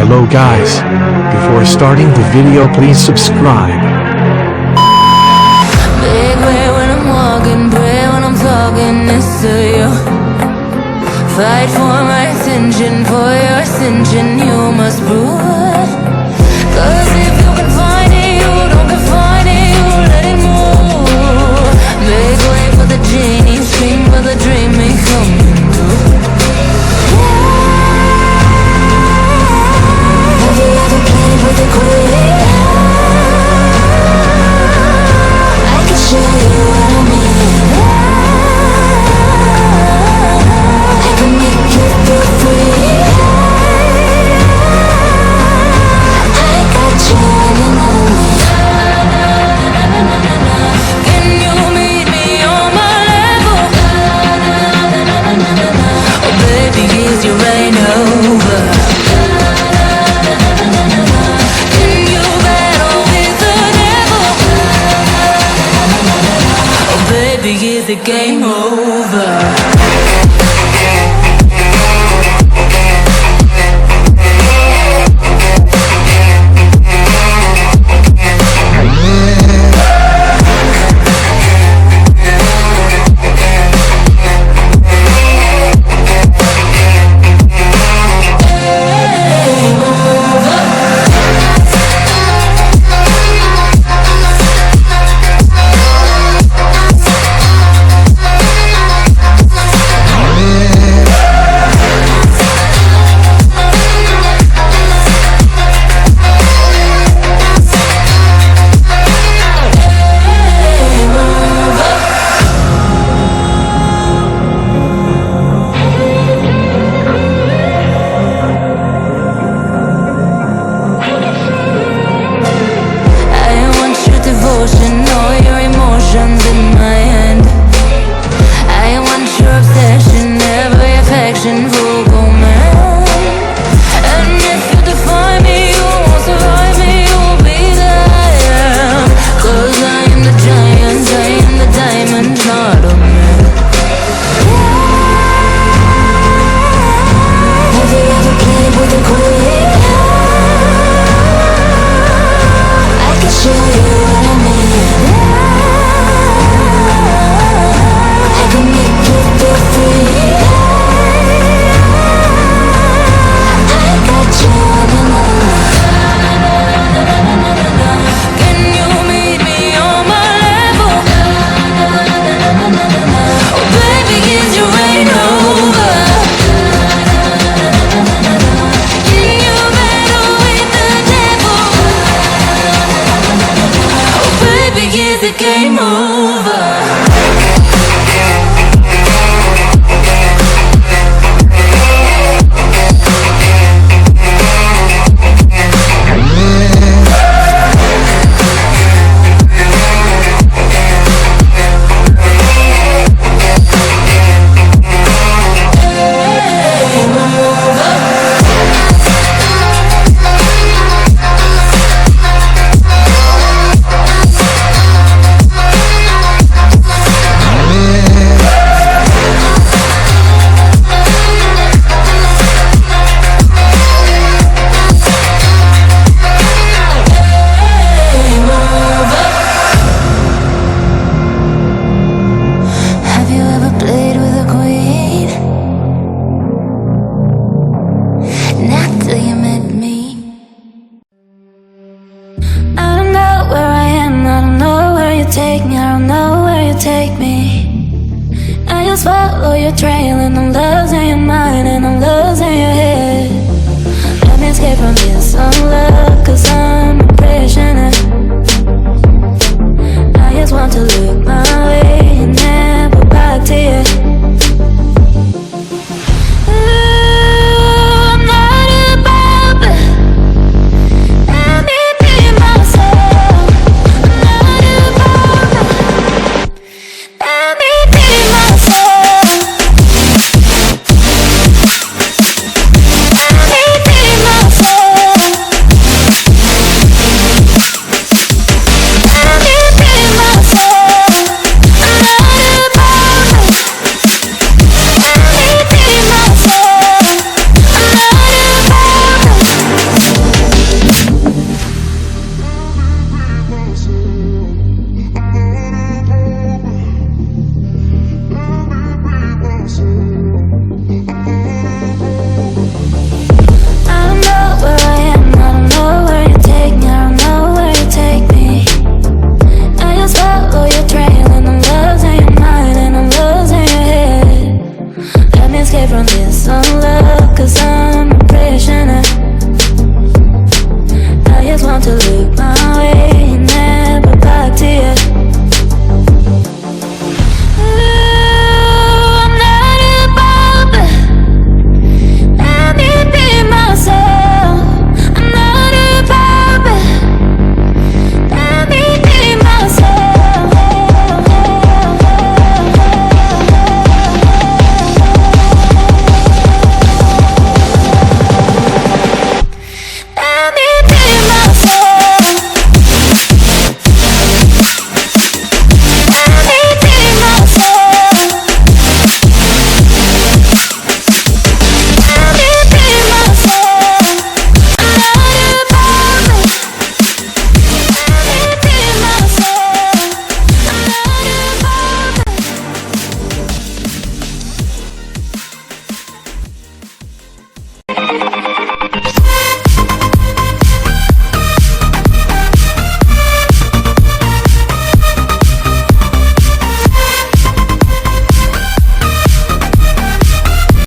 Hello guys. Before starting the video, please subscribe. Big way when I'm walking, pray when I'm talking this to you. Fight for my ascension, for your ascension you must prove. Cause if you can find it, you don't confine it, you let it move. Make way for the genie, scream for the dream, may come true. Have you ever played with a queen? I can show you what I mean. I can make you feel free. I got you when you know me. Can you meet me on my level? Oh baby, is your rain over? Can you battle with the devil? Oh baby, is the game over? All your emotions in my hand. I want your obsession, every affection, full command. And if you define me, you won't survive me, you'll be there. Cause I am the giant, I am the diamond, not a man. Have you ever played with a queen? I can show you what I mean. I can make you feel free. I got you when you know me. Can you meet me on my level? Oh baby, is your rain over? Can you battle with the devil? Oh baby, is the game over? Have you ever played with a queen? Not till you met me. I don't know where I am, I don't know where you take me, I don't know where you take me. I just follow your trail and I'm losing your mind and I'm losing your head. Let me escape from this unlove, cause I'm a prisoner. I just want to look my